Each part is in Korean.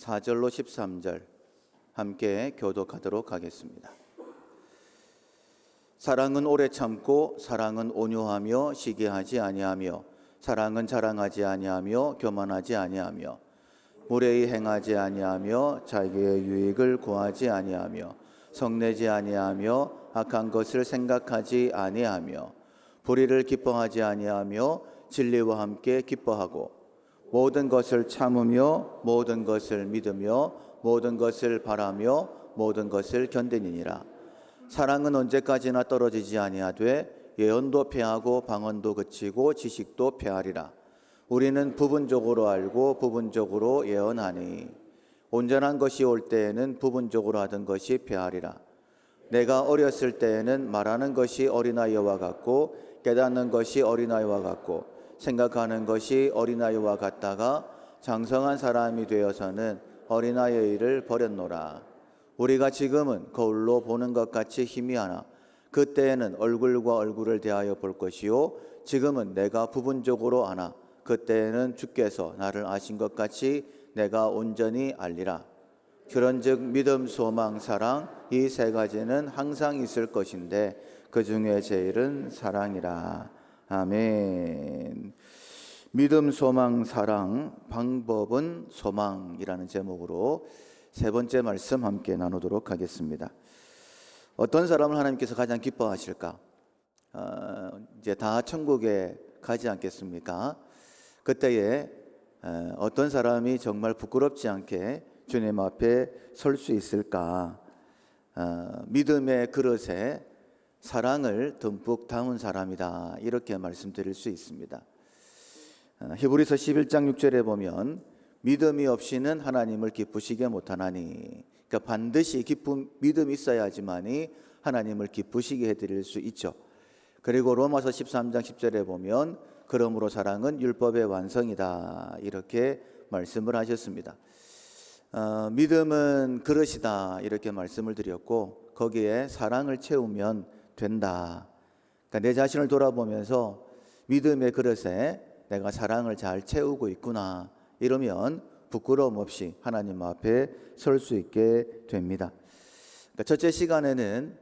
4절로 13절 함께 교독하도록 하겠습니다. 사랑은 오래 참고 사랑은 온유하며 시기하지 아니하며 사랑은 자랑하지 아니하며 교만하지 아니하며 무례히 행하지 아니하며 자기의 유익을 구하지 아니하며 성내지 아니하며 악한 것을 생각하지 아니하며 불의를 기뻐하지 아니하며 진리와 함께 기뻐하고 모든 것을 참으며 모든 것을 믿으며 모든 것을 바라며 모든 것을 견디니라. 사랑은 언제까지나 떨어지지 아니하되 예언도 패하고 방언도 그치고 지식도 패하리라. 우리는 부분적으로 알고 부분적으로 예언하니 온전한 것이 올 때에는 부분적으로 하던 것이 패하리라. 내가 어렸을 때에는 말하는 것이 어린아이와 같고 깨닫는 것이 어린아이와 같고 생각하는 것이 어린아이와 같다가 장성한 사람이 되어서는 어린아이의 일을 버렸노라. 우리가 지금은 거울로 보는 것 같이 희미하나 그때에는 얼굴과 얼굴을 대하여 볼 것이요 지금은 내가 부분적으로 아나 그때에는 주께서 나를 아신 것 같이 내가 온전히 알리라. 그런즉 믿음, 소망, 사랑 이 세 가지는 항상 있을 것인데 그 중에 제일은 사랑이라. 아멘. 믿음, 소망, 사랑, 방법은 소망이라는 제목으로 세 번째 말씀 함께 나누도록 하겠습니다. 어떤 사람을 하나님께서 가장 기뻐하실까? 이제 다 천국에 가지 않겠습니까? 그때에 어떤 사람이 정말 부끄럽지 않게 주님 앞에 설 수 있을까? 믿음의 그릇에 사랑을 듬뿍 담은 사람이다, 이렇게 말씀드릴 수 있습니다. 히브리서 11장 6절에 보면 믿음이 없이는 하나님을 기쁘시게 못하나니, 그러니까 반드시 믿음이 있어야지만이 하나님을 기쁘시게 해드릴 수 있죠. 그리고 로마서 13장 10절에 보면 그러므로 사랑은 율법의 완성이다, 이렇게 말씀을 하셨습니다. 믿음은 그릇이다, 이렇게 말씀을 드렸고 거기에 사랑을 채우면 된다. 그러니까 내 자신을 돌아보면서 믿음의 그릇에 내가 사랑을 잘 채우고 있구나, 이러면 부끄러움 없이 하나님 앞에 설 수 있게 됩니다. 그러니까 첫째 시간에는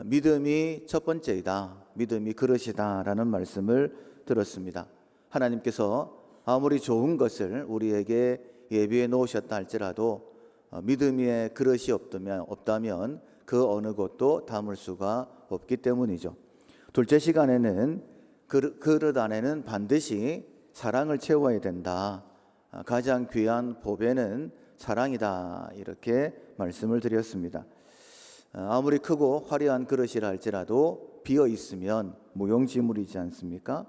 믿음이 첫 번째이다, 믿음이 그릇이다 라는 말씀을 들었습니다. 하나님께서 아무리 좋은 것을 우리에게 예비해 놓으셨다 할지라도 믿음의 그릇이 없다면 그 어느 것도 담을 수가 없기 때문이죠. 둘째 시간에는 그릇 안에는 반드시 사랑을 채워야 된다. 가장 귀한 보배는 사랑이다, 이렇게 말씀을 드렸습니다. 아무리 크고 화려한 그릇이라 할지라도 비어 있으면 무용지물이지 않습니까?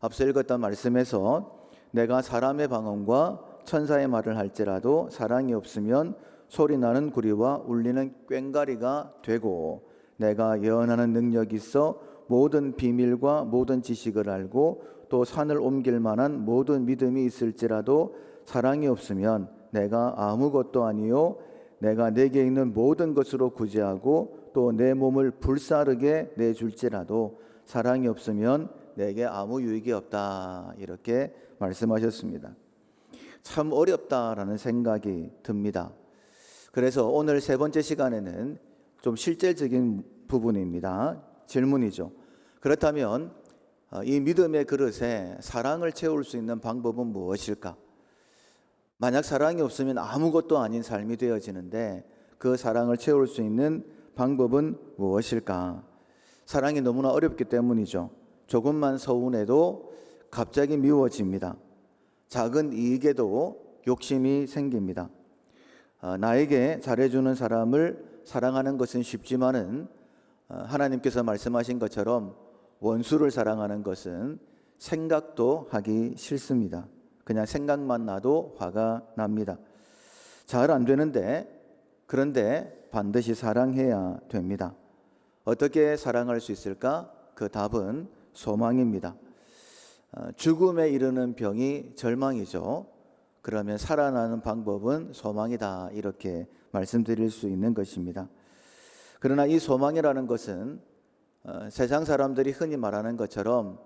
앞서 읽었던 말씀에서 내가 사람의 방언과 천사의 말을 할지라도 사랑이 없으면 소리나는 구리와 울리는 꽹과리가 되고 내가 예언하는 능력이 있어 모든 비밀과 모든 지식을 알고 또 산을 옮길 만한 모든 믿음이 있을지라도 사랑이 없으면 내가 아무것도 아니요 내가 내게 있는 모든 것으로 구제하고 또 내 몸을 불사르게 내줄지라도 사랑이 없으면 내게 아무 유익이 없다, 이렇게 말씀하셨습니다. 참 어렵다라는 생각이 듭니다. 그래서 오늘 세 번째 시간에는 좀 실제적인 부분입니다. 질문이죠. 그렇다면 이 믿음의 그릇에 사랑을 채울 수 있는 방법은 무엇일까? 만약 사랑이 없으면 아무것도 아닌 삶이 되어지는데 그 사랑을 채울 수 있는 방법은 무엇일까? 사랑이 너무나 어렵기 때문이죠. 조금만 서운해도 갑자기 미워집니다. 작은 이익에도 욕심이 생깁니다. 나에게 잘해주는 사람을 사랑하는 것은 쉽지만은 하나님께서 말씀하신 것처럼 원수를 사랑하는 것은 생각도 하기 싫습니다. 그냥 생각만 나도 화가 납니다. 잘 안 되는데, 그런데 반드시 사랑해야 됩니다. 어떻게 사랑할 수 있을까? 그 답은 소망입니다. 죽음에 이르는 병이 절망이죠. 그러면 살아나는 방법은 소망이다, 이렇게 말씀드릴 수 있는 것입니다. 그러나 이 소망이라는 것은 세상 사람들이 흔히 말하는 것처럼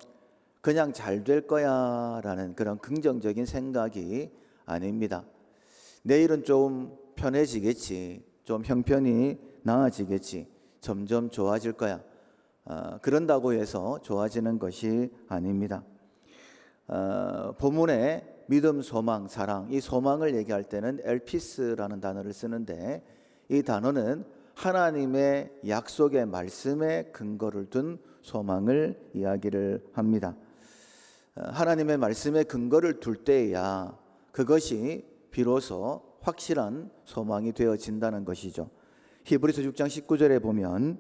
그냥 잘 될 거야 라는 그런 긍정적인 생각이 아닙니다. 내일은 좀 편해지겠지, 좀 형편이 나아지겠지, 점점 좋아질 거야. 그런다고 해서 좋아지는 것이 아닙니다. 본문에 믿음, 소망, 사랑, 이 소망을 얘기할 때는 엘피스라는 단어를 쓰는데, 이 단어는 하나님의 약속의 말씀에 근거를 둔 소망을 이야기를 합니다. 하나님의 말씀에 근거를 둘 때에야 그것이 비로소 확실한 소망이 되어진다는 것이죠. 히브리서 6장 19절에 보면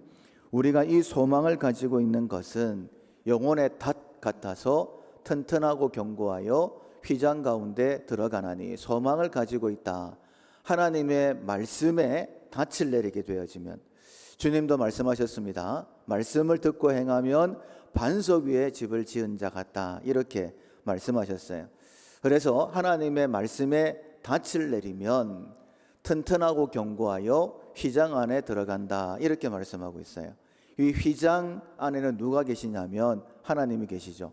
우리가 이 소망을 가지고 있는 것은 영혼의 닷 같아서 튼튼하고 견고하여 휘장 가운데 들어가나니, 소망을 가지고 있다. 하나님의 말씀에 닻을 내리게 되어지면, 주님도 말씀하셨습니다. 말씀을 듣고 행하면 반석 위에 집을 지은 자 같다, 이렇게 말씀하셨어요. 그래서 하나님의 말씀에 닻을 내리면 튼튼하고 견고하여 휘장 안에 들어간다, 이렇게 말씀하고 있어요. 이 휘장 안에는 누가 계시냐면 하나님이 계시죠.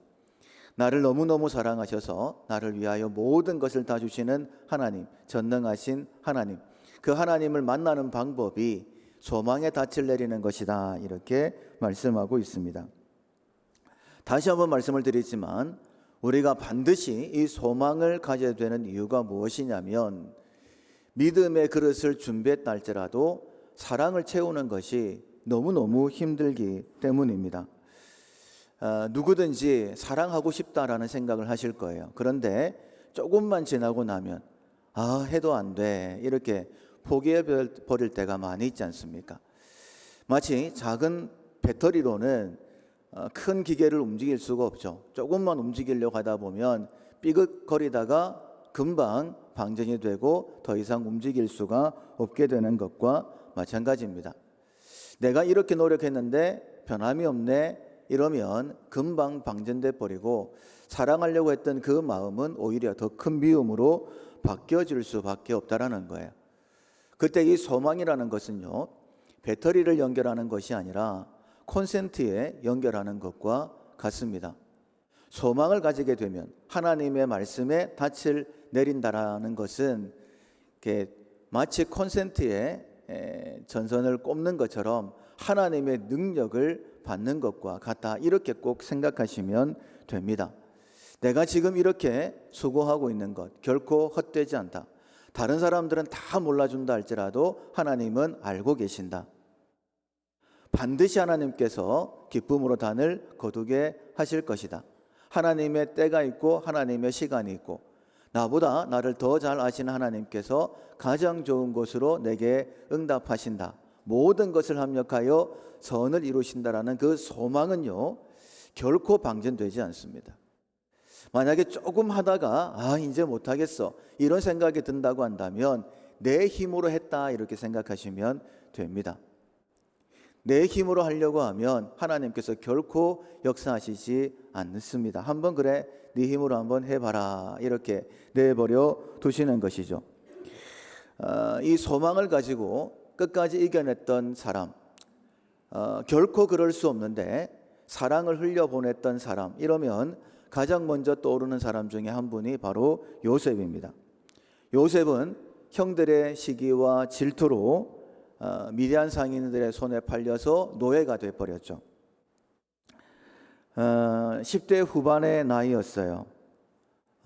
나를 너무너무 사랑하셔서 나를 위하여 모든 것을 다 주시는 하나님, 전능하신 하나님, 그 하나님을 만나는 방법이 소망의 닻을 내리는 것이다, 이렇게 말씀하고 있습니다. 다시 한번 말씀을 드리지만 우리가 반드시 이 소망을 가져야 되는 이유가 무엇이냐면, 믿음의 그릇을 준비했다 할지라도 사랑을 채우는 것이 너무너무 힘들기 때문입니다. 누구든지 사랑하고 싶다라는 생각을 하실 거예요. 그런데 조금만 지나고 나면 해도 안 돼, 이렇게 포기해 버릴 때가 많이 있지 않습니까? 마치 작은 배터리로는 큰 기계를 움직일 수가 없죠. 조금만 움직이려고 하다 보면 삐걱거리다가 금방 방전이 되고 더 이상 움직일 수가 없게 되는 것과 마찬가지입니다. 내가 이렇게 노력했는데 변함이 없네, 이러면 금방 방전돼 버리고 사랑하려고 했던 그 마음은 오히려 더 큰 미움으로 바뀌어질 수밖에 없다라는 거예요. 그때 이 소망이라는 것은요, 배터리를 연결하는 것이 아니라 콘센트에 연결하는 것과 같습니다. 소망을 가지게 되면 하나님의 말씀에 닻을 내린다라는 것은 마치 콘센트에 전선을 꼽는 것처럼 하나님의 능력을 받는 것과 같다, 이렇게 꼭 생각하시면 됩니다. 내가 지금 이렇게 수고하고 있는 것 결코 헛되지 않다. 다른 사람들은 다 몰라준다 할지라도 하나님은 알고 계신다. 반드시 하나님께서 기쁨으로 단을 거두게 하실 것이다. 하나님의 때가 있고 하나님의 시간이 있고, 나보다 나를 더 잘 아시는 하나님께서 가장 좋은 것으로 내게 응답하신다. 모든 것을 합력하여 선을 이루신다라는 그 소망은요, 결코 방전되지 않습니다. 만약에 조금 하다가 이제 못하겠어, 이런 생각이 든다고 한다면 내 힘으로 했다, 이렇게 생각하시면 됩니다. 내 힘으로 하려고 하면 하나님께서 결코 역사하시지 않습니다. 한번 그래, 네 힘으로 한번 해봐라, 이렇게 내버려 두시는 것이죠. 이 소망을 가지고 끝까지 이겨냈던 사람, 결코 그럴 수 없는데 사랑을 흘려보냈던 사람, 이러면 가장 먼저 떠오르는 사람 중에 한 분이 바로 요셉입니다. 요셉은 형들의 시기와 질투로 미디안 상인들의 손에 팔려서 노예가 되어버렸죠. 10대 후반의 나이였어요.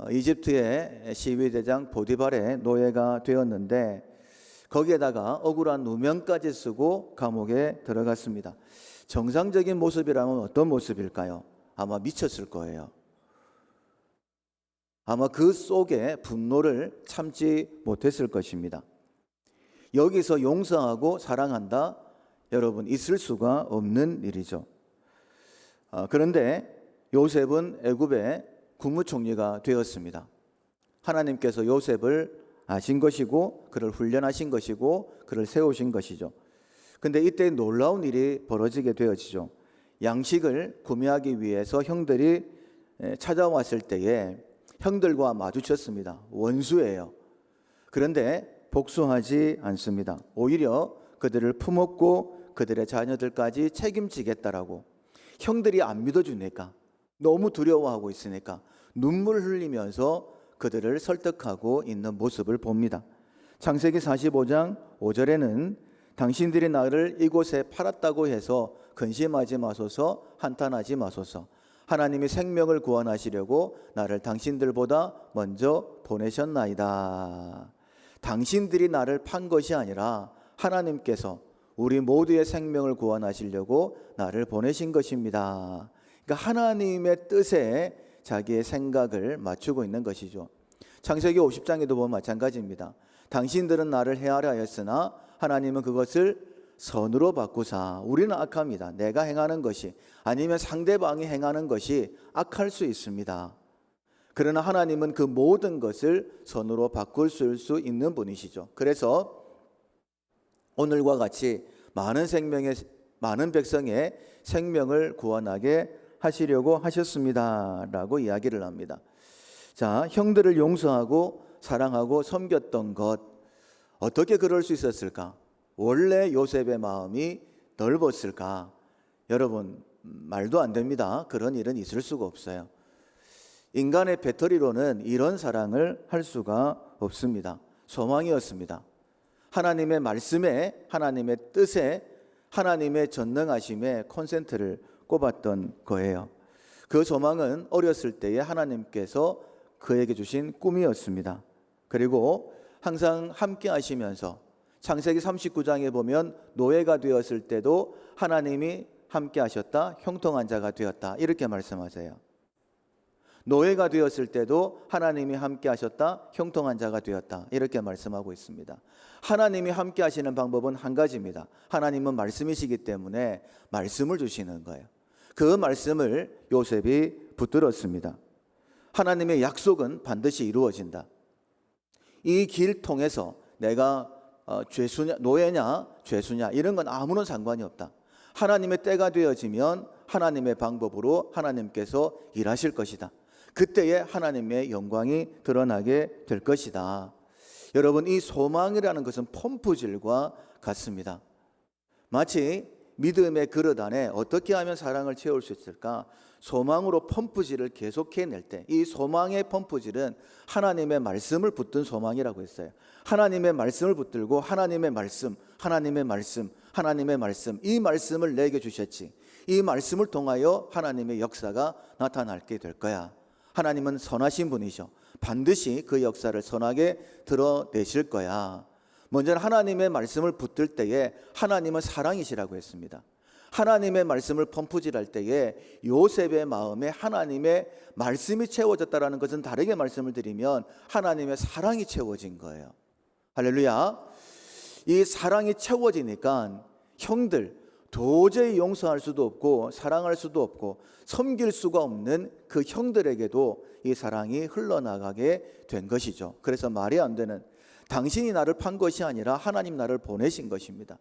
이집트의 시위대장 보디발의 노예가 되었는데 거기에다가 억울한 누명까지 쓰고 감옥에 들어갔습니다. 정상적인 모습이라면 어떤 모습일까요? 아마 미쳤을 거예요. 아마 그 속에 분노를 참지 못했을 것입니다. 여기서 용서하고 사랑한다, 여러분, 있을 수가 없는 일이죠. 그런데 요셉은 애굽의 국무총리가 되었습니다. 하나님께서 요셉을 아신 것이고 그를 훈련하신 것이고 그를 세우신 것이죠. 근데 이때 놀라운 일이 벌어지게 되어지죠. 양식을 구매하기 위해서 형들이 찾아왔을 때에 형들과 마주쳤습니다. 원수예요. 그런데 복수하지 않습니다. 오히려 그들을 품었고 그들의 자녀들까지 책임지겠다라고. 형들이 안 믿어주니까, 너무 두려워하고 있으니까 눈물 흘리면서 그들을 설득하고 있는 모습을 봅니다. 창세기 45장 5절에는 당신들이 나를 이곳에 팔았다고 해서 근심하지 마소서, 한탄하지 마소서. 하나님이 생명을 구원하시려고 나를 당신들보다 먼저 보내셨나이다. 당신들이 나를 판 것이 아니라 하나님께서 우리 모두의 생명을 구원하시려고 나를 보내신 것입니다. 그러니까 하나님의 뜻에 자기의 생각을 맞추고 있는 것이죠. 창세기 50장에도 보면 마찬가지입니다. 당신들은 나를 해하려 하였으나 하나님은 그것을 선으로 바꾸사. 우리는 악합니다. 내가 행하는 것이 아니면 상대방이 행하는 것이 악할 수 있습니다. 그러나 하나님은 그 모든 것을 선으로 바꿀 수 있는 분이시죠. 그래서 오늘과 같이 많은 백성의 생명을 구원하게 하시려고 하셨습니다라고 이야기를 합니다. 자, 형들을 용서하고 사랑하고 섬겼던 것, 어떻게 그럴 수 있었을까? 원래 요셉의 마음이 넓었을까? 여러분, 말도 안 됩니다. 그런 일은 있을 수가 없어요. 인간의 배터리로는 이런 사랑을 할 수가 없습니다. 소망이었습니다. 하나님의 말씀에, 하나님의 뜻에, 하나님의 전능하심에 콘센트를 꼽았던 거예요. 그 소망은 어렸을 때에 하나님께서 그에게 주신 꿈이었습니다. 그리고 항상 함께 하시면서 창세기 39장에 보면 노예가 되었을 때도 하나님이 함께 하셨다, 형통한 자가 되었다, 이렇게 말씀하세요. 노예가 되었을 때도 하나님이 함께 하셨다, 형통한 자가 되었다, 이렇게 말씀하고 있습니다. 하나님이 함께 하시는 방법은 한 가지입니다. 하나님은 말씀이시기 때문에 말씀을 주시는 거예요. 그 말씀을 요셉이 붙들었습니다. 하나님의 약속은 반드시 이루어진다. 이 길 통해서 내가 죄수냐, 노예냐, 죄수냐, 이런 건 아무런 상관이 없다. 하나님의 때가 되어지면 하나님의 방법으로 하나님께서 일하실 것이다. 그때에 하나님의 영광이 드러나게 될 것이다. 여러분, 이 소망이라는 것은 펌프질과 같습니다. 마치 믿음의 그릇 안에 어떻게 하면 사랑을 채울 수 있을까? 소망으로 펌프질을 계속해낼 때, 이 소망의 펌프질은 하나님의 말씀을 붙든 소망이라고 했어요. 하나님의 말씀을 붙들고 하나님의 말씀, 하나님의 말씀, 하나님의 말씀, 이 말씀을 내게 주셨지. 이 말씀을 통하여 하나님의 역사가 나타나게 될 거야. 하나님은 선하신 분이셔. 반드시 그 역사를 선하게 드러내실 거야. 먼저는 하나님의 말씀을 붙들 때에 하나님은 사랑이시라고 했습니다. 하나님의 말씀을 펌프질할 때에 요셉의 마음에 하나님의 말씀이 채워졌다는 것은, 다르게 말씀을 드리면 하나님의 사랑이 채워진 거예요. 할렐루야. 이 사랑이 채워지니까 형들, 도저히 용서할 수도 없고 사랑할 수도 없고 섬길 수가 없는 그 형들에게도 이 사랑이 흘러나가게 된 것이죠. 그래서 말이 안 되는, 당신이 나를 판 것이 아니라 하나님 나를 보내신 것입니다.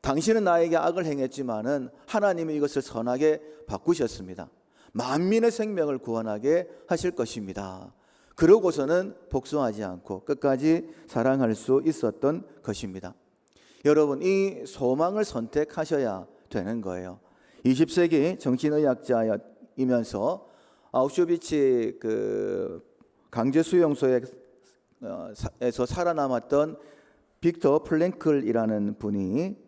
당신은 나에게 악을 행했지만은 하나님이 이것을 선하게 바꾸셨습니다. 만민의 생명을 구원하게 하실 것입니다. 그러고서는 복수하지 않고 끝까지 사랑할 수 있었던 것입니다. 여러분, 이 소망을 선택하셔야 되는 거예요. 20세기 정신의학자이면서 아우슈비츠 강제 수용소에서 살아남았던 빅터 플랭클이라는 분이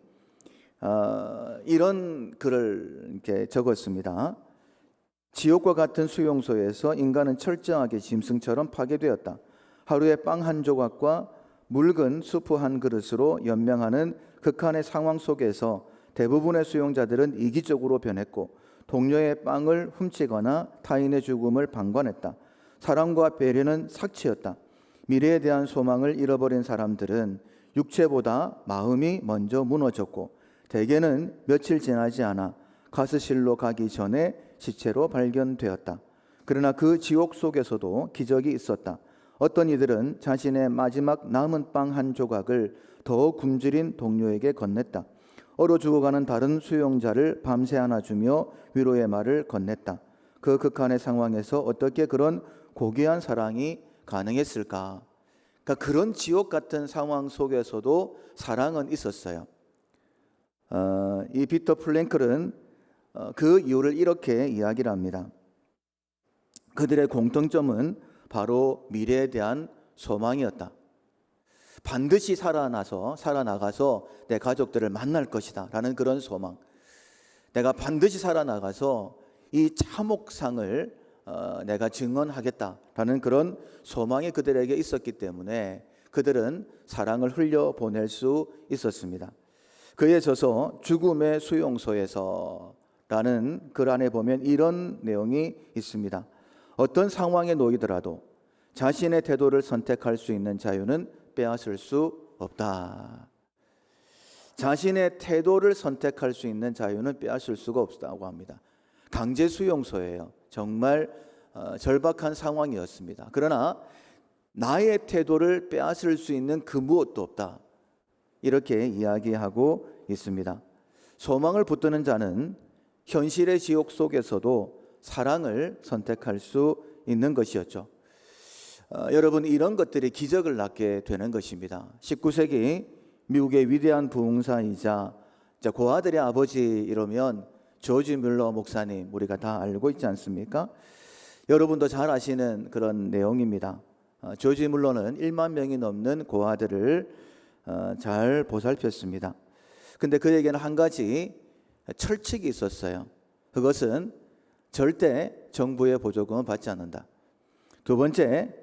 이런 글을 이렇게 적었습니다. 지옥과 같은 수용소에서 인간은 철저하게 짐승처럼 파괴되었다. 하루에 빵 한 조각과 묽은 수프 한 그릇으로 연명하는 극한의 상황 속에서 대부분의 수용자들은 이기적으로 변했고 동료의 빵을 훔치거나 타인의 죽음을 방관했다. 사랑과 배려는 삭취였다. 미래에 대한 소망을 잃어버린 사람들은 육체보다 마음이 먼저 무너졌고 대개는 며칠 지나지 않아 가스실로 가기 전에 시체로 발견되었다. 그러나 그 지옥 속에서도 기적이 있었다. 어떤 이들은 자신의 마지막 남은 빵 한 조각을 더 굶주린 동료에게 건넸다. 얼어 죽어가는 다른 수용자를 밤새 안아주며 위로의 말을 건넸다. 그 극한의 상황에서 어떻게 그런 고귀한 사랑이 가능했을까? 그러니까 그런 지옥 같은 상황 속에서도 사랑은 있었어요. 이 빅터 플랭클은 그 이유를 이렇게 이야기를 합니다. 그들의 공통점은 바로 미래에 대한 소망이었다. 반드시 살아나가서 내 가족들을 만날 것이다 라는 그런 소망, 내가 반드시 살아나가서 이 참혹상을 내가 증언하겠다라는 그런 소망이 그들에게 있었기 때문에 그들은 사랑을 흘려보낼 수 있었습니다. 그에 져서 죽음의 수용소에서라는 글 안에 보면 이런 내용이 있습니다. 어떤 상황에 놓이더라도 자신의 태도를 선택할 수 있는 자유는 빼앗을 수 없다. 자신의 태도를 선택할 수 있는 자유는 빼앗을 수가 없다고 합니다. 강제 수용소예요. 정말 절박한 상황이었습니다. 그러나 나의 태도를 빼앗을 수 있는 그 무엇도 없다. 이렇게 이야기하고 있습니다. 소망을 붙드는 자는 현실의 지옥 속에서도 사랑을 선택할 수 있는 것이었죠. 여러분, 이런 것들이 기적을 낳게 되는 것입니다. 19세기 미국의 위대한 부흥사이자 고아들의 아버지 이러면 조지 뮬러 목사님, 우리가 다 알고 있지 않습니까? 여러분도 잘 아시는 그런 내용입니다. 조지 뮬러는 1만 명이 넘는 고아들을 잘 보살폈습니다. 근데 그에게는 한 가지 철칙이 있었어요. 그것은 절대 정부의 보조금은 받지 않는다. 두 번째,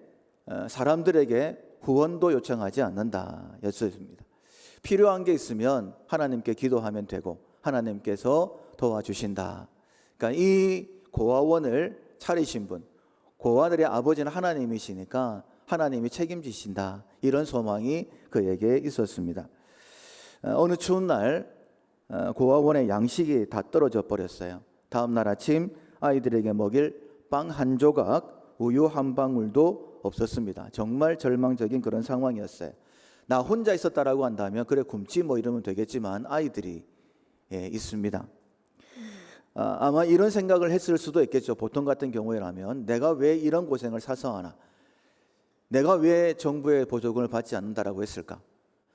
사람들에게 후원도 요청하지 않는다 였습니다. 필요한 게 있으면 하나님께 기도하면 되고 하나님께서 도와주신다. 그러니까 이 고아원을 차리신 분, 고아들의 아버지는 하나님이시니까 하나님이 책임지신다. 이런 소망이 그에게 있었습니다. 어느 추운 날 고아원의 양식이 다 떨어져 버렸어요. 다음 날 아침 아이들에게 먹일 빵 한 조각, 우유 한 방울도 없었습니다. 정말 절망적인 그런 상황이었어요. 나 혼자 있었다라고 한다면 그래 굶지 뭐 이러면 되겠지만 아이들이 있습니다. 아마 이런 생각을 했을 수도 있겠죠. 보통 같은 경우에라면 내가 왜 이런 고생을 사서 하나, 내가 왜 정부의 보조금을 받지 않는다라고 했을까,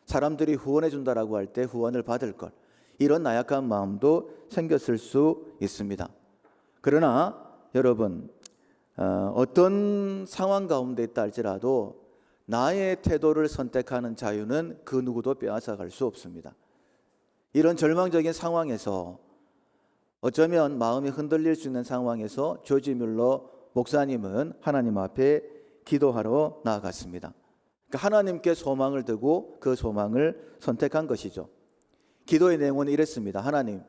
사람들이 후원해 준다라고 할 때 후원을 받을 걸, 이런 나약한 마음도 생겼을 수 있습니다. 그러나 여러분, 어떤 상황 가운데 있다 할지라도 나의 태도를 선택하는 자유는 그 누구도 빼앗아갈 수 없습니다. 이런 절망적인 상황에서, 어쩌면 마음이 흔들릴 수 있는 상황에서 조지 뮬러 목사님은 하나님 앞에 기도하러 나아갔습니다. 그러니까 하나님께 소망을 두고 그 소망을 선택한 것이죠. 기도의 내용은 이랬습니다. 하나님,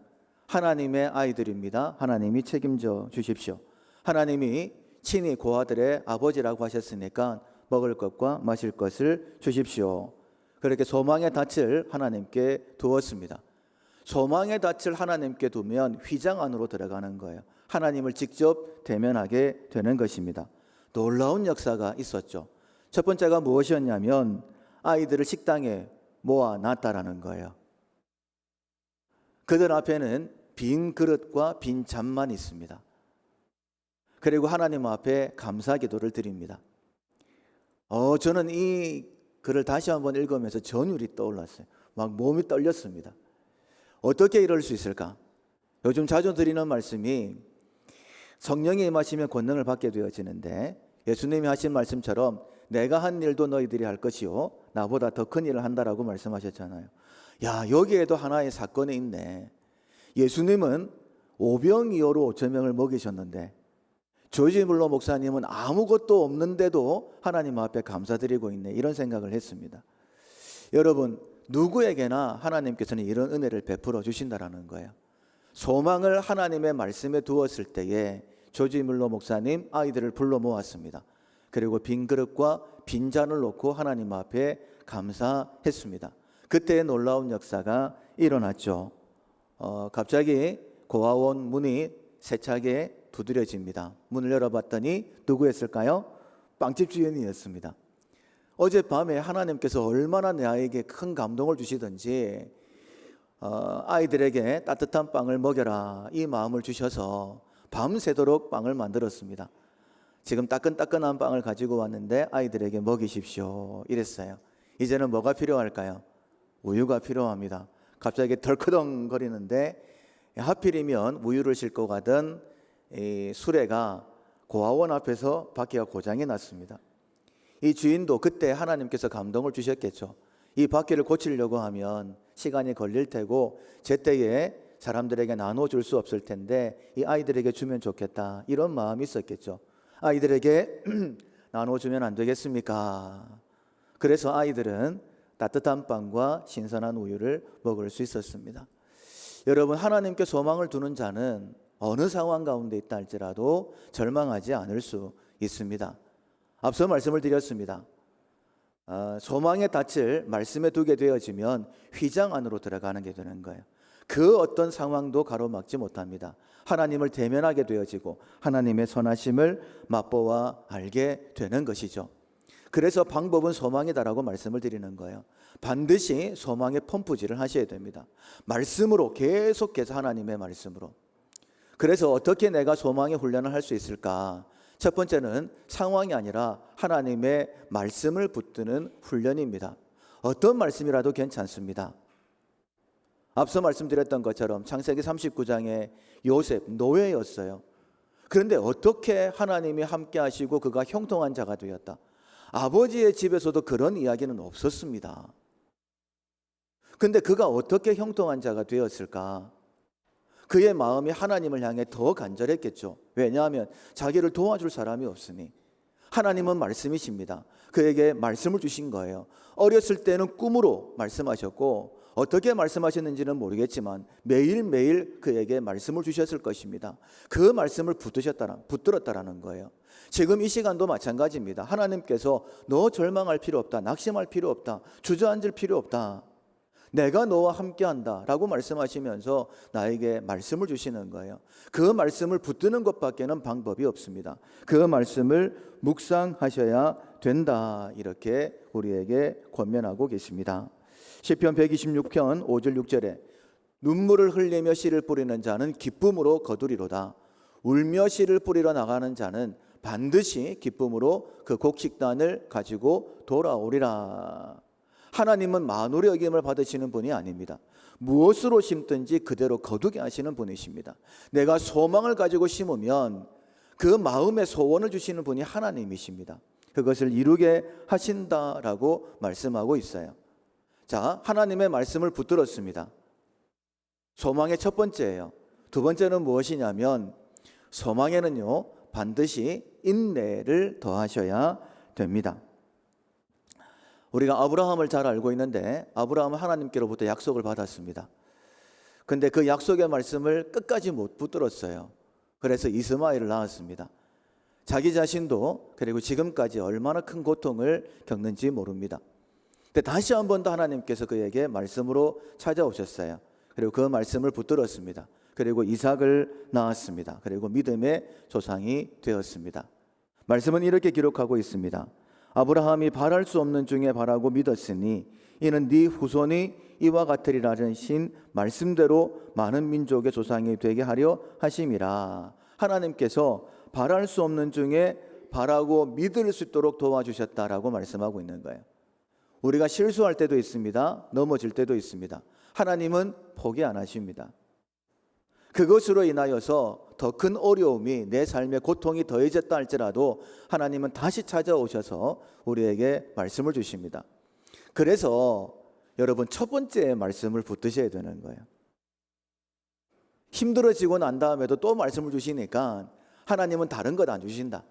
하나님의 아이들입니다. 하나님이 책임져 주십시오. 하나님이 친히 고아들의 아버지라고 하셨으니까 먹을 것과 마실 것을 주십시오. 그렇게 소망의 닻을 하나님께 두었습니다. 소망의 닻을 하나님께 두면 휘장 안으로 들어가는 거예요. 하나님을 직접 대면하게 되는 것입니다. 놀라운 역사가 있었죠. 첫 번째가 무엇이었냐면 아이들을 식당에 모아놨다라는 거예요. 그들 앞에는 빈 그릇과 빈 잔만 있습니다. 그리고 하나님 앞에 감사 기도를 드립니다. 저는 이 글을 다시 한번 읽으면서 전율이 떠올랐어요. 막 몸이 떨렸습니다. 어떻게 이럴 수 있을까? 요즘 자주 드리는 말씀이 성령이 임하시면 권능을 받게 되어지는데, 예수님이 하신 말씀처럼 내가 한 일도 너희들이 할 것이요 나보다 더 큰 일을 한다라고 말씀하셨잖아요. 야, 여기에도 하나의 사건이 있네. 예수님은 오병이어로 5천 명을 먹이셨는데 조지 뮬러 목사님은 아무것도 없는데도 하나님 앞에 감사드리고 있네. 이런 생각을 했습니다. 여러분, 누구에게나 하나님께서는 이런 은혜를 베풀어 주신다라는 거예요. 소망을 하나님의 말씀에 두었을 때에 조지 뮬러 목사님 아이들을 불러 모았습니다. 그리고 빈 그릇과 빈 잔을 놓고 하나님 앞에 감사했습니다. 그때 놀라운 역사가 일어났죠. 갑자기 고아원 문이 세차게 두드려집니다. 문을 열어봤더니 누구였을까요? 빵집 주인이었습니다. 어젯밤에 하나님께서 얼마나 내 아이에게 큰 감동을 주시든지 아이들에게 따뜻한 빵을 먹여라 이 마음을 주셔서 밤새도록 빵을 만들었습니다. 지금 따끈따끈한 빵을 가지고 왔는데 아이들에게 먹이십시오 이랬어요. 이제는 뭐가 필요할까요? 우유가 필요합니다. 갑자기 덜커덩거리는데 하필이면 우유를 싣고 가던 이 수레가 고아원 앞에서 바퀴가 고장이 났습니다. 이 주인도 그때 하나님께서 감동을 주셨겠죠. 이 바퀴를 고치려고 하면 시간이 걸릴 테고 제때에 사람들에게 나눠줄 수 없을 텐데 이 아이들에게 주면 좋겠다, 이런 마음이 있었겠죠. 아이들에게 나눠주면 안 되겠습니까? 그래서 아이들은 따뜻한 빵과 신선한 우유를 먹을 수 있었습니다. 여러분, 하나님께 소망을 두는 자는 어느 상황 가운데 있다 할지라도 절망하지 않을 수 있습니다. 앞서 말씀을 드렸습니다. 소망의 닻을 말씀에 두게 되어지면 휘장 안으로 들어가는 게 되는 거예요. 그 어떤 상황도 가로막지 못합니다. 하나님을 대면하게 되어지고 하나님의 선하심을 맛보아 알게 되는 것이죠. 그래서 방법은 소망이다라고 말씀을 드리는 거예요. 반드시 소망의 펌프질을 하셔야 됩니다. 말씀으로, 계속해서 하나님의 말씀으로. 그래서 어떻게 내가 소망의 훈련을 할 수 있을까? 첫 번째는 상황이 아니라 하나님의 말씀을 붙드는 훈련입니다. 어떤 말씀이라도 괜찮습니다. 앞서 말씀드렸던 것처럼 창세기 39장에 요셉 노예였어요. 그런데 어떻게 하나님이 함께 하시고 그가 형통한 자가 되었다? 아버지의 집에서도 그런 이야기는 없었습니다. 그런데 그가 어떻게 형통한 자가 되었을까? 그의 마음이 하나님을 향해 더 간절했겠죠. 왜냐하면 자기를 도와줄 사람이 없으니. 하나님은 말씀이십니다. 그에게 말씀을 주신 거예요. 어렸을 때는 꿈으로 말씀하셨고 어떻게 말씀하셨는지는 모르겠지만 매일매일 그에게 말씀을 주셨을 것입니다. 그 말씀을 붙들었다라는 거예요. 지금 이 시간도 마찬가지입니다. 하나님께서 너 절망할 필요 없다, 낙심할 필요 없다, 주저앉을 필요 없다, 내가 너와 함께한다 라고 말씀하시면서 나에게 말씀을 주시는 거예요. 그 말씀을 붙드는 것밖에는 방법이 없습니다. 그 말씀을 묵상하셔야 된다, 이렇게 우리에게 권면하고 계십니다. 시편 126편 5절 6절에 눈물을 흘리며 씨를 뿌리는 자는 기쁨으로 거두리로다. 울며 씨를 뿌리러 나가는 자는 반드시 기쁨으로 그 곡식단을 가지고 돌아오리라. 하나님은 만울의 여김을 받으시는 분이 아닙니다. 무엇으로 심든지 그대로 거두게 하시는 분이십니다. 내가 소망을 가지고 심으면 그 마음의 소원을 주시는 분이 하나님이십니다. 그것을 이루게 하신다라고 말씀하고 있어요. 자, 하나님의 말씀을 붙들었습니다. 소망의 첫 번째예요. 두 번째는 무엇이냐면 소망에는요 반드시 인내를 더하셔야 됩니다. 우리가 아브라함을 잘 알고 있는데 아브라함은 하나님께로부터 약속을 받았습니다. 근데 그 약속의 말씀을 끝까지 못 붙들었어요. 그래서 이스마엘을 낳았습니다. 자기 자신도 그리고 지금까지 얼마나 큰 고통을 겪는지 모릅니다. 근데 다시 한 번 더 하나님께서 그에게 말씀으로 찾아오셨어요. 그리고 그 말씀을 붙들었습니다. 그리고 이삭을 낳았습니다. 그리고 믿음의 조상이 되었습니다. 말씀은 이렇게 기록하고 있습니다. 아브라함이 바랄 수 없는 중에 바라고 믿었으니 이는 네 후손이 이와 같으리라는 신 말씀대로 많은 민족의 조상이 되게 하려 하심이라. 하나님께서 바랄 수 없는 중에 바라고 믿을 수 있도록 도와주셨다라고 말씀하고 있는 거예요. 우리가 실수할 때도 있습니다. 넘어질 때도 있습니다. 하나님은 포기 안 하십니다. 그것으로 인하여서 더 큰 어려움이 내 삶의 고통이 더해졌다 할지라도 하나님은 다시 찾아오셔서 우리에게 말씀을 주십니다. 그래서 여러분 첫 번째 말씀을 붙드셔야 되는 거예요. 힘들어지고 난 다음에도 또 말씀을 주시니까 하나님은 다른 것 안 주신다,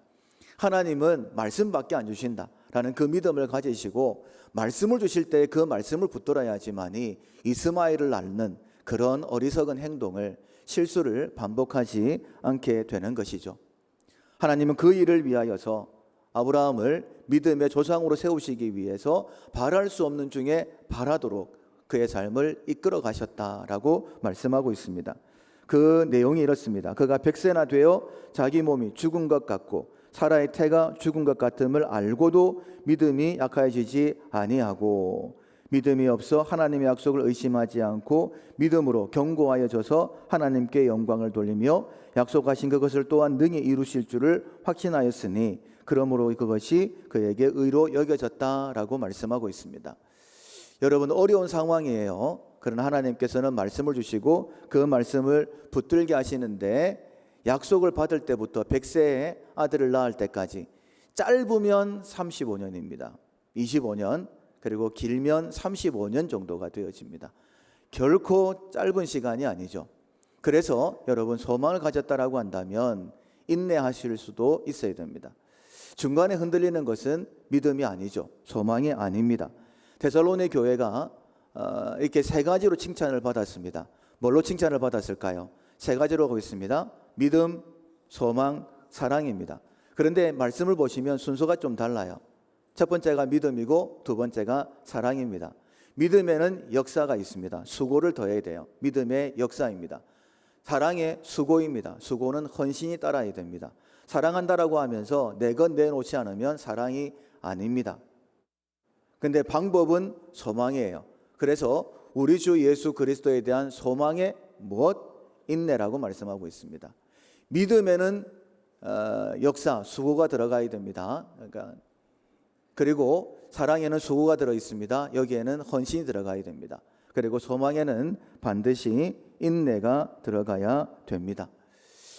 하나님은 말씀밖에 안 주신다 라는 그 믿음을 가지시고 말씀을 주실 때 그 말씀을 붙들어야지만이 이스마엘을 낳는 그런 어리석은 행동을, 실수를 반복하지 않게 되는 것이죠. 하나님은 그 일을 위하여서 아브라함을 믿음의 조상으로 세우시기 위해서 바랄 수 없는 중에 바라도록 그의 삶을 이끌어 가셨다라고 말씀하고 있습니다. 그 내용이 이렇습니다. 그가 100세나 되어 자기 몸이 죽은 것 같고 사라의 태가 죽은 것 같음을 알고도 믿음이 약해지지 아니하고 믿음이 없어 하나님의 약속을 의심하지 않고 믿음으로 견고하여져서 하나님께 영광을 돌리며 약속하신 그것을 또한 능히 이루실 줄을 확신하였으니 그러므로 그것이 그에게 의로 여겨졌다라고 말씀하고 있습니다. 여러분 어려운 상황이에요. 그러나 하나님께서는 말씀을 주시고 그 말씀을 붙들게 하시는데 약속을 받을 때부터 100세의 아들을 낳을 때까지 짧으면 35년입니다. 25년, 그리고 길면 35년 정도가 되어집니다. 결코 짧은 시간이 아니죠. 그래서 여러분, 소망을 가졌다라고 한다면 인내하실 수도 있어야 됩니다. 중간에 흔들리는 것은 믿음이 아니죠. 소망이 아닙니다. 데살로니 교회가 이렇게 세 가지로 칭찬을 받았습니다. 뭘로 칭찬을 받았을까요? 세 가지로 하고 있습니다. 믿음, 소망, 사랑입니다. 그런데 말씀을 보시면 순서가 좀 달라요. 첫 번째가 믿음이고 두 번째가 사랑입니다. 믿음에는 역사가 있습니다. 수고를 더해야 돼요. 믿음의 역사입니다. 사랑의 수고입니다. 수고는 헌신이 따라야 됩니다. 사랑한다라고 하면서 내 것 내놓지 않으면 사랑이 아닙니다. 근데 방법은 소망이에요. 그래서 우리 주 예수 그리스도에 대한 소망의 무엇? 인내라고 말씀하고 있습니다. 믿음에는 역사, 수고가 들어가야 됩니다. 그리고 사랑에는 수고가 들어 있습니다. 여기에는 헌신이 들어가야 됩니다. 그리고 소망에는 반드시 인내가 들어가야 됩니다.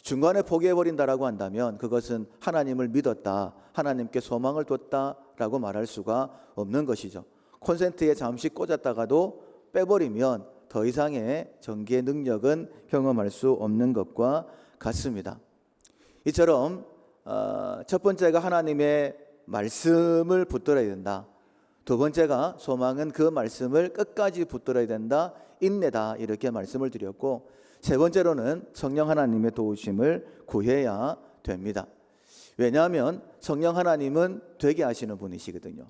중간에 포기해버린다라고 한다면 그것은 하나님을 믿었다, 하나님께 소망을 뒀다라고 말할 수가 없는 것이죠. 콘센트에 잠시 꽂았다가도 빼버리면 더 이상의 전기의 능력은 경험할 수 없는 것과 같습니다. 이처럼 첫 번째가 하나님의 말씀을 붙들어야 된다. 두 번째가 소망은 그 말씀을 끝까지 붙들어야 된다. 인내다. 이렇게 말씀을 드렸고, 세 번째로는 성령 하나님의 도우심을 구해야 됩니다. 왜냐하면 성령 하나님은 되게 하시는 분이시거든요.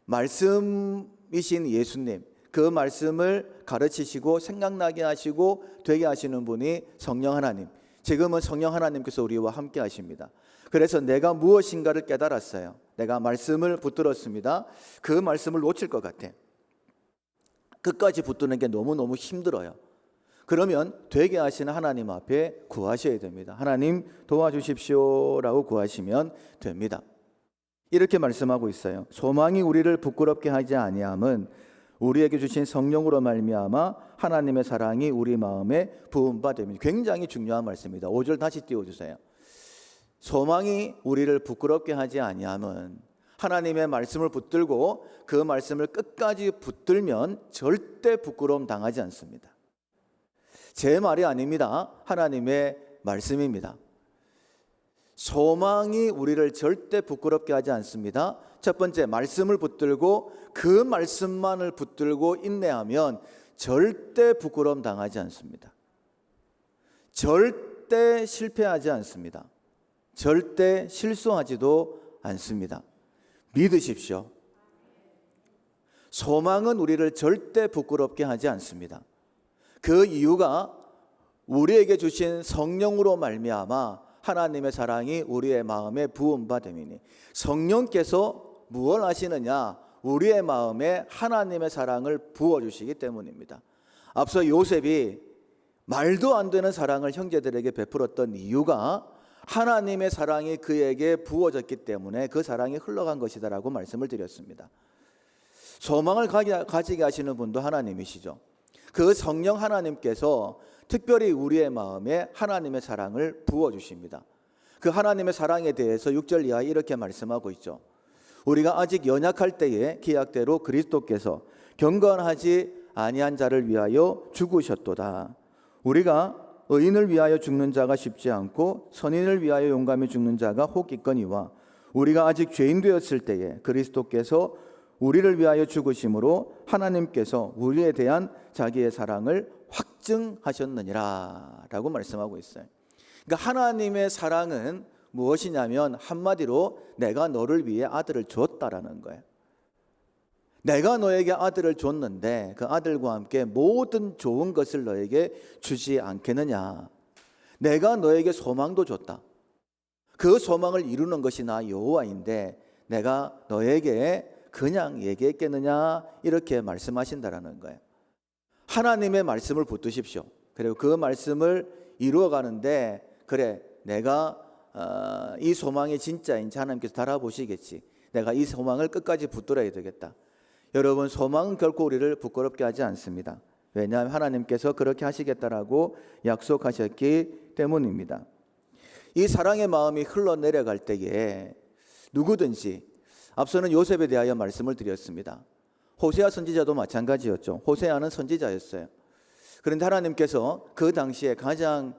말씀이신 예수님, 그 말씀을 가르치시고 생각나게 하시고 되게 하시는 분이 성령 하나님. 지금은 성령 하나님께서 우리와 함께 하십니다. 그래서 내가 무엇인가를 깨달았어요. 내가 말씀을 붙들었습니다. 그 말씀을 놓칠 것 같아. 끝까지 붙드는 게 너무너무 힘들어요. 그러면 되게 하시는 하나님 앞에 구하셔야 됩니다. 하나님 도와주십시오라고 구하시면 됩니다. 이렇게 말씀하고 있어요. 소망이 우리를 부끄럽게 하지 아니함은 우리에게 주신 성령으로 말미암아 하나님의 사랑이 우리 마음에 부은 바 됩니다. 굉장히 중요한 말씀입니다. 5절 다시 띄워주세요. 소망이 우리를 부끄럽게 하지 아니함은, 하나님의 말씀을 붙들고 그 말씀을 끝까지 붙들면 절대 부끄러움 당하지 않습니다. 제 말이 아닙니다. 하나님의 말씀입니다. 소망이 우리를 절대 부끄럽게 하지 않습니다. 첫 번째, 말씀을 붙들고 그 말씀만을 붙들고 인내하면 절대 부끄러움 당하지 않습니다. 절대 실패하지 않습니다. 절대 실수하지도 않습니다. 믿으십시오. 소망은 우리를 절대 부끄럽게 하지 않습니다. 그 이유가 우리에게 주신 성령으로 말미암아 하나님의 사랑이 우리의 마음에 부은 바 됨이니, 성령께서 무엇을 하시느냐? 우리의 마음에 하나님의 사랑을 부어주시기 때문입니다. 앞서 요셉이 말도 안 되는 사랑을 형제들에게 베풀었던 이유가 하나님의 사랑이 그에게 부어졌기 때문에 그 사랑이 흘러간 것이다라고 말씀을 드렸습니다. 소망을 가지게 하시는 분도 하나님이시죠. 그 성령 하나님께서 특별히 우리의 마음에 하나님의 사랑을 부어주십니다. 그 하나님의 사랑에 대해서 6절 이하에 이렇게 말씀하고 있죠. 우리가 아직 연약할 때에 기약대로 그리스도께서 경건하지 아니한 자를 위하여 죽으셨도다. 우리가 의인을 위하여 죽는 자가 쉽지 않고 선인을 위하여 용감히 죽는 자가 혹 있거니와, 우리가 아직 죄인 되었을 때에 그리스도께서 우리를 위하여 죽으심으로 하나님께서 우리에 대한 자기의 사랑을 확증하셨느니라 라고 말씀하고 있어요. 그러니까 하나님의 사랑은 무엇이냐면 한마디로 내가 너를 위해 아들을 줬다라는 거예요. 내가 너에게 아들을 줬는데 그 아들과 함께 모든 좋은 것을 너에게 주지 않겠느냐. 내가 너에게 소망도 줬다. 그 소망을 이루는 것이 나 여호와인데 내가 너에게 그냥 얘기했겠느냐, 이렇게 말씀하신다라는 거예요. 하나님의 말씀을 붙드십시오. 그리고 그 말씀을 이루어가는데, 그래 내가 이 소망이 진짜인지 하나님께서 달아보시겠지. 내가 이 소망을 끝까지 붙들어야 되겠다. 여러분, 소망은 결코 우리를 부끄럽게 하지 않습니다. 왜냐하면 하나님께서 그렇게 하시겠다라고 약속하셨기 때문입니다. 이 사랑의 마음이 흘러내려갈 때에 누구든지, 앞서는 요셉에 대하여 말씀을 드렸습니다. 호세아 선지자도 마찬가지였죠. 호세아는 선지자였어요. 그런데 하나님께서 그 당시에 가장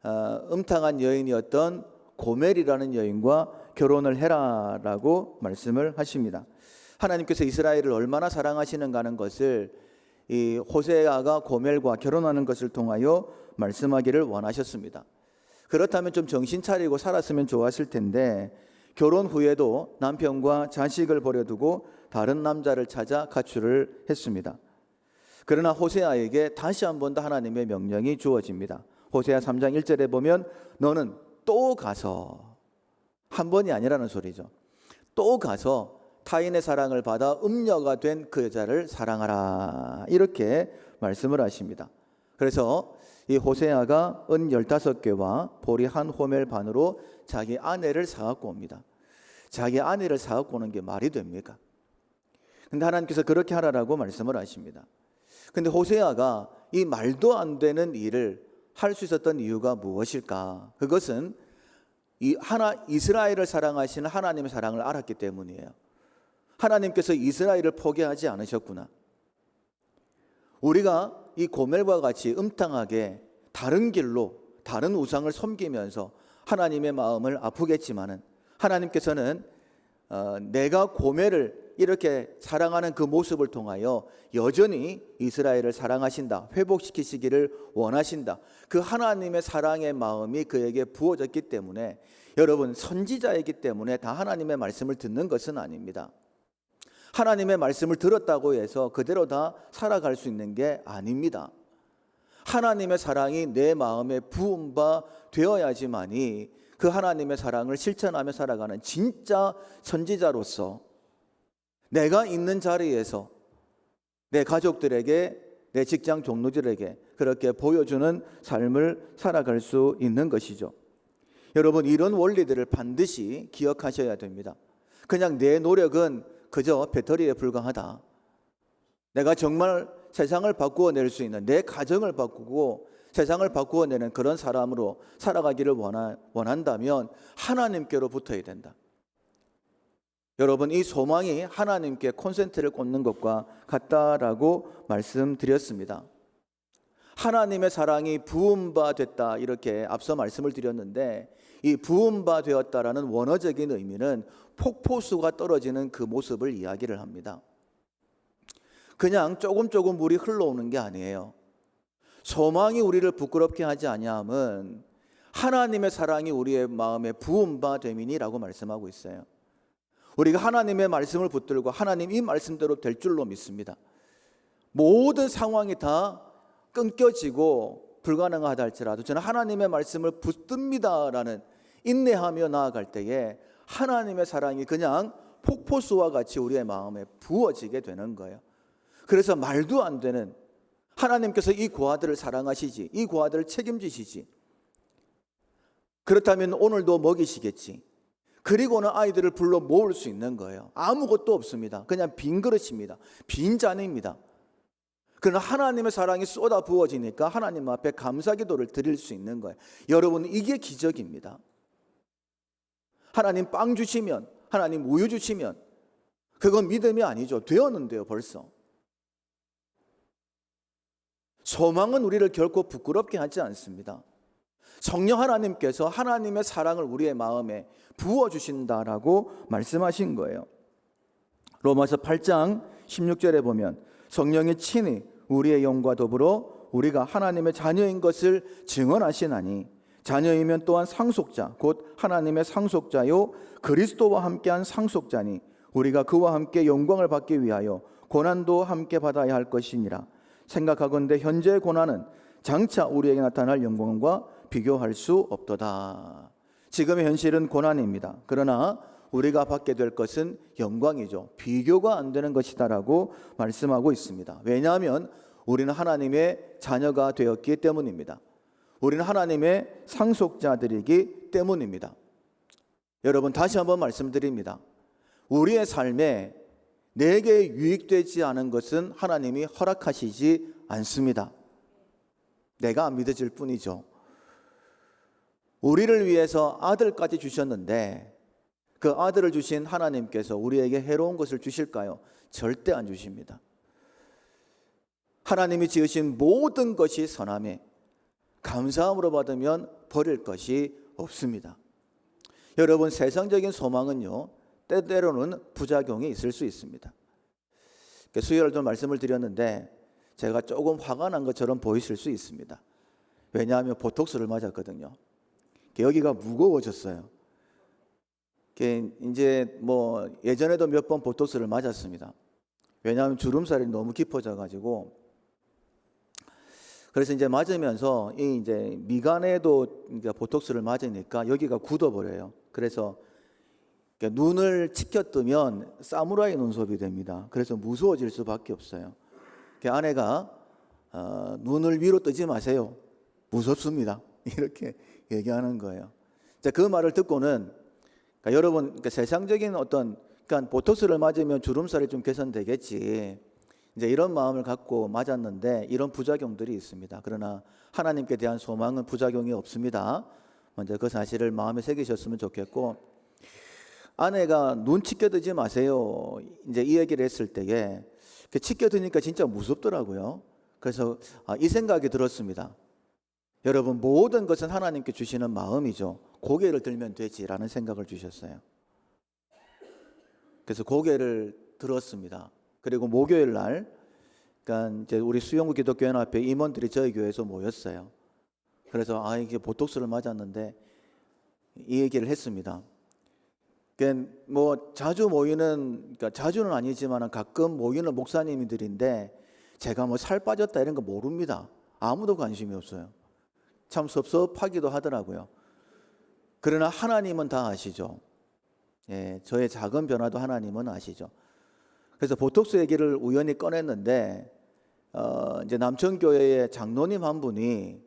음탕한 여인이었던 고멜이라는 여인과 결혼을 해라라고 말씀을 하십니다. 하나님께서 이스라엘을 얼마나 사랑하시는가 하는 것을 이 호세아가 고멜과 결혼하는 것을 통하여 말씀하기를 원하셨습니다. 그렇다면 좀 정신 차리고 살았으면 좋았을 텐데 결혼 후에도 남편과 자식을 버려두고 다른 남자를 찾아 가출을 했습니다. 그러나 호세아에게 다시 한 번 더 하나님의 명령이 주어집니다. 호세아 3장 1절에 보면 너는 또 가서, 한 번이 아니라는 소리죠. 또 가서 타인의 사랑을 받아 음녀가 된 그 여자를 사랑하라, 이렇게 말씀을 하십니다. 그래서 이 호세아가 은 15개와 보리 한 호멜 반으로 자기 아내를 사갖고 옵니다. 자기 아내를 사갖고 오는 게 말이 됩니까? 근데 하나님께서 그렇게 하라라고 말씀을 하십니다. 근데 호세아가 이 말도 안 되는 일을 할 수 있었던 이유가 무엇일까? 그것은 이스라엘을 사랑하시는 하나님의 사랑을 알았기 때문이에요. 하나님께서 이스라엘을 포기하지 않으셨구나. 우리가 이 고멜과 같이 음탕하게 다른 길로 다른 우상을 섬기면서 하나님의 마음을 아프겠지만은 하나님께서는 내가 고멜을 이렇게 사랑하는 그 모습을 통하여 여전히 이스라엘을 사랑하신다, 회복시키시기를 원하신다. 그 하나님의 사랑의 마음이 그에게 부어졌기 때문에, 여러분, 선지자이기 때문에 다 하나님의 말씀을 듣는 것은 아닙니다. 하나님의 말씀을 들었다고 해서 그대로 다 살아갈 수 있는 게 아닙니다. 하나님의 사랑이 내 마음에 부은 바 되어야지만이 그 하나님의 사랑을 실천하며 살아가는 진짜 선지자로서 내가 있는 자리에서 내 가족들에게, 내 직장 동료들에게 그렇게 보여주는 삶을 살아갈 수 있는 것이죠. 여러분, 이런 원리들을 반드시 기억하셔야 됩니다. 그냥 내 노력은 그저 배터리에 불과하다. 내가 정말 세상을 바꾸어낼 수 있는, 내 가정을 바꾸고 세상을 바꾸어내는 그런 사람으로 살아가기를 원한다면 하나님께로 붙어야 된다. 여러분, 이 소망이 하나님께 콘센트를 꽂는 것과 같다라고 말씀드렸습니다. 하나님의 사랑이 부은 바 됐다, 이렇게 앞서 말씀을 드렸는데, 이 부은 바 되었다라는 원어적인 의미는 폭포수가 떨어지는 그 모습을 이야기를 합니다. 그냥 조금 물이 흘러오는 게 아니에요. 소망이 우리를 부끄럽게 하지 아니함은 하나님의 사랑이 우리의 마음에 부은 바 됨이니라고 말씀하고 있어요. 우리가 하나님의 말씀을 붙들고 하나님 이 말씀대로 될 줄로 믿습니다. 모든 상황이 다 끊겨지고 불가능하다 할지라도 저는 하나님의 말씀을 붙듭니다라는 인내하며 나아갈 때에 하나님의 사랑이 그냥 폭포수와 같이 우리의 마음에 부어지게 되는 거예요. 그래서 말도 안 되는, 하나님께서 이 고아들을 사랑하시지, 이 고아들을 책임지시지, 그렇다면 오늘도 먹이시겠지, 그리고는 아이들을 불러 모을 수 있는 거예요. 아무것도 없습니다. 그냥 빈 그릇입니다. 빈 잔입니다. 그러나 하나님의 사랑이 쏟아 부어지니까 하나님 앞에 감사 기도를 드릴 수 있는 거예요. 여러분, 이게 기적입니다. 하나님 빵 주시면, 하나님 우유 주시면 그건 믿음이 아니죠. 되었는데요, 벌써. 소망은 우리를 결코 부끄럽게 하지 않습니다. 성령 하나님께서 하나님의 사랑을 우리의 마음에 부어주신다라고 말씀하신 거예요. 로마서 8장 16절에 보면 성령이 친히 우리의 영과 더불어 우리가 하나님의 자녀인 것을 증언하시나니 자녀이면 또한 상속자 곧 하나님의 상속자요 그리스도와 함께한 상속자니 우리가 그와 함께 영광을 받기 위하여 고난도 함께 받아야 할 것이니라. 생각하건대 현재의 고난은 장차 우리에게 나타날 영광과 비교할 수 없도다. 지금의 현실은 고난입니다. 그러나 우리가 받게 될 것은 영광이죠. 비교가 안 되는 것이다라고 말씀하고 있습니다. 왜냐하면 우리는 하나님의 자녀가 되었기 때문입니다. 우리는 하나님의 상속자들이기 때문입니다. 여러분, 다시 한번 말씀드립니다. 우리의 삶에 내게 유익되지 않은 것은 하나님이 허락하시지 않습니다. 내가 안 믿어질 뿐이죠. 우리를 위해서 아들까지 주셨는데 그 아들을 주신 하나님께서 우리에게 해로운 것을 주실까요? 절대 안 주십니다. 하나님이 지으신 모든 것이 선함에 감사함으로 받으면 버릴 것이 없습니다. 여러분, 세상적인 소망은요, 때때로는 부작용이 있을 수 있습니다. 수요일도 말씀을 드렸는데 제가 조금 화가 난 것처럼 보이실 수 있습니다. 왜냐하면 보톡스를 맞았거든요. 여기가 무거워졌어요. 이제 예전에도 몇 번 보톡스를 맞았습니다. 왜냐하면 주름살이 너무 깊어져 가지고. 그래서 이제 맞으면서 이제 미간에도 보톡스를 맞으니까 여기가 굳어버려요. 그래서 눈을 치켜뜨면 사무라이 눈썹이 됩니다. 그래서 무서워질 수밖에 없어요. 아내가 눈을 위로 뜨지 마세요. 무섭습니다. 이렇게 얘기하는 거예요. 그 말을 듣고는 여러분, 세상적인 보톡스를 맞으면 주름살이 좀 개선되겠지, 이제 이런 마음을 갖고 맞았는데 이런 부작용들이 있습니다. 그러나 하나님께 대한 소망은 부작용이 없습니다. 먼저 그 사실을 마음에 새기셨으면 좋겠고, 아내가 눈 치켜드지 마세요, 이제 이 얘기를 했을 때에 치켜드니까 진짜 무섭더라고요. 그래서 이 생각이 들었습니다. 여러분, 모든 것은 하나님께 주시는 마음이죠. 고개를 들면 되지라는 생각을 주셨어요. 그래서 고개를 들었습니다. 그리고 목요일 날, 이제 우리 수영구 기독교연합회 임원들이 저희 교회에서 모였어요. 그래서 이게 보톡스를 맞았는데 이 얘기를 했습니다. 자주 모이는, 자주는 아니지만 가끔 모이는 목사님들인데 제가 살 빠졌다 이런 거 모릅니다. 아무도 관심이 없어요. 참 섭섭하기도 하더라고요. 그러나 하나님은 다 아시죠. 예, 저의 작은 변화도 하나님은 아시죠. 그래서 보톡스 얘기를 우연히 꺼냈는데 이제 남천교회의 장로님 한 분이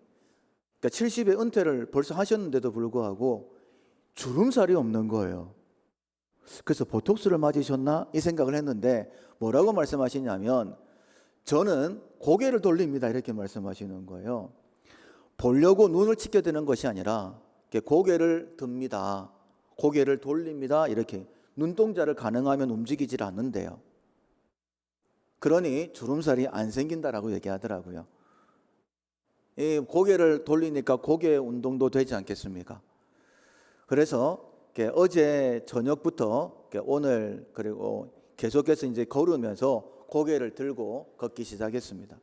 70에 은퇴를 벌써 하셨는데도 불구하고 주름살이 없는 거예요. 그래서 보톡스를 맞으셨나? 이 생각을 했는데 뭐라고 말씀하시냐면 저는 고개를 돌립니다, 이렇게 말씀하시는 거예요. 보려고 눈을 치켜드는 것이 아니라 고개를 듭니다, 고개를 돌립니다, 이렇게 눈동자를 가능하면 움직이질 않는데요. 그러니 주름살이 안 생긴다라고 얘기하더라고요. 이 고개를 돌리니까 고개 운동도 되지 않겠습니까? 그래서 어제 저녁부터 오늘 그리고 계속해서 이제 걸으면서 고개를 들고 걷기 시작했습니다.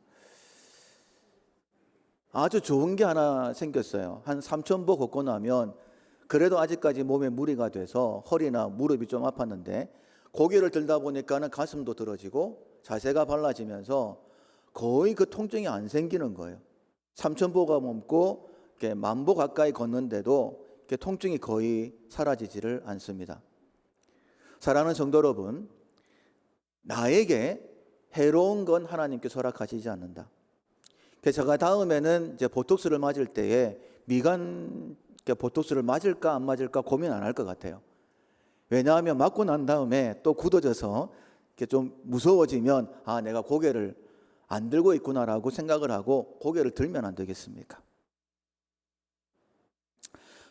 아주 좋은 게 하나 생겼어요. 한 3,000보 걷고 나면 그래도 아직까지 몸에 무리가 돼서 허리나 무릎이 좀 아팠는데 고개를 들다 보니까는 가슴도 들어지고 자세가 발라지면서 거의 그 통증이 안 생기는 거예요. 3,000보가 넘고 10,000보 가까이 걷는데도 통증이 거의 사라지지를 않습니다. 사랑하는 성도 여러분, 나에게 해로운 건 하나님께서 허락하시지 않는다. 그래서 제가 다음에는 이제 보톡스를 맞을 때에 미간 보톡스를 맞을까 안 맞을까 고민 안 할 것 같아요. 왜냐하면 맞고 난 다음에 또 굳어져서 좀 무서워지면 내가 고개를 안 들고 있구나라고 생각을 하고 고개를 들면 안 되겠습니까?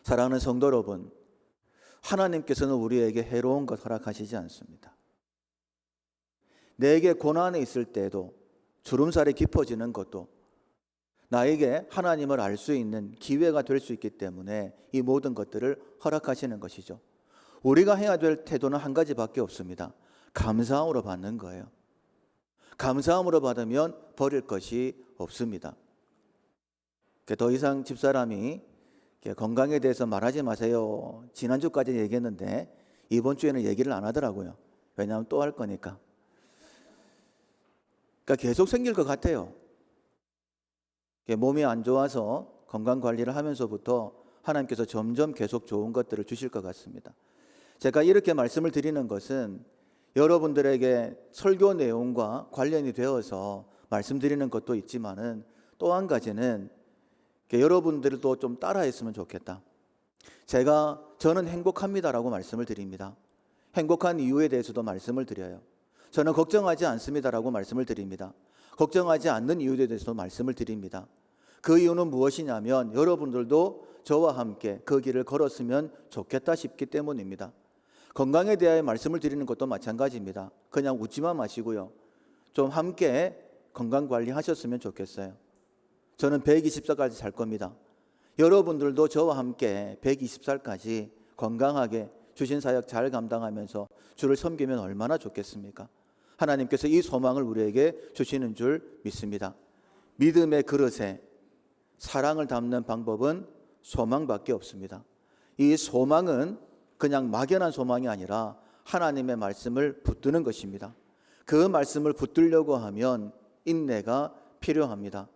사랑하는 성도 여러분, 하나님께서는 우리에게 해로운 것 허락하시지 않습니다. 내게 고난이 있을 때도 주름살이 깊어지는 것도 나에게 하나님을 알 수 있는 기회가 될 수 있기 때문에 이 모든 것들을 허락하시는 것이죠. 우리가 해야 될 태도는 한 가지밖에 없습니다. 감사함으로 받는 거예요. 감사함으로 받으면 버릴 것이 없습니다. 더 이상 집사람이 건강에 대해서 말하지 마세요, 지난주까지 얘기했는데 이번 주에는 얘기를 안 하더라고요. 왜냐하면 또 할 거니까. 계속 생길 것 같아요. 몸이 안 좋아서 건강관리를 하면서부터 하나님께서 점점 계속 좋은 것들을 주실 것 같습니다. 제가 이렇게 말씀을 드리는 것은 여러분들에게 설교 내용과 관련이 되어서 말씀드리는 것도 있지만은 또 한 가지는 여러분들도 좀 따라했으면 좋겠다. 저는 행복합니다라고 말씀을 드립니다. 행복한 이유에 대해서도 말씀을 드려요. 저는 걱정하지 않습니다라고 말씀을 드립니다. 걱정하지 않는 이유에 대해서도 말씀을 드립니다. 그 이유는 무엇이냐면 여러분들도 저와 함께 그 길을 걸었으면 좋겠다 싶기 때문입니다. 건강에 대하여 말씀을 드리는 것도 마찬가지입니다. 그냥 웃지만 마시고요. 좀 함께 건강 관리하셨으면 좋겠어요. 저는 120살까지 살 겁니다. 여러분들도 저와 함께 120살까지 건강하게 주신 사역 잘 감당하면서 주를 섬기면 얼마나 좋겠습니까? 하나님께서 이 소망을 우리에게 주시는 줄 믿습니다. 믿음의 그릇에 사랑을 담는 방법은 소망밖에 없습니다. 이 소망은 그냥 막연한 소망이 아니라 하나님의 말씀을 붙드는 것입니다. 그 말씀을 붙들려고 하면 인내가 필요합니다.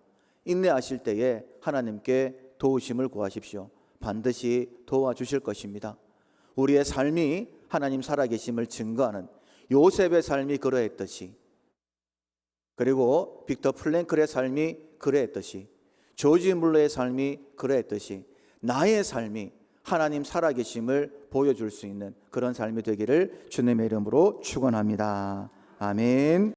인내하실 때에 하나님께 도우심을 구하십시오. 반드시 도와주실 것입니다. 우리의 삶이 하나님 살아계심을 증거하는 요셉의 삶이 그러했듯이, 그리고 빅터 프랭클의 삶이 그러했듯이, 조지 물러의 삶이 그러했듯이 나의 삶이 하나님 살아계심을 보여줄 수 있는 그런 삶이 되기를 주님의 이름으로 축원합니다. 아멘.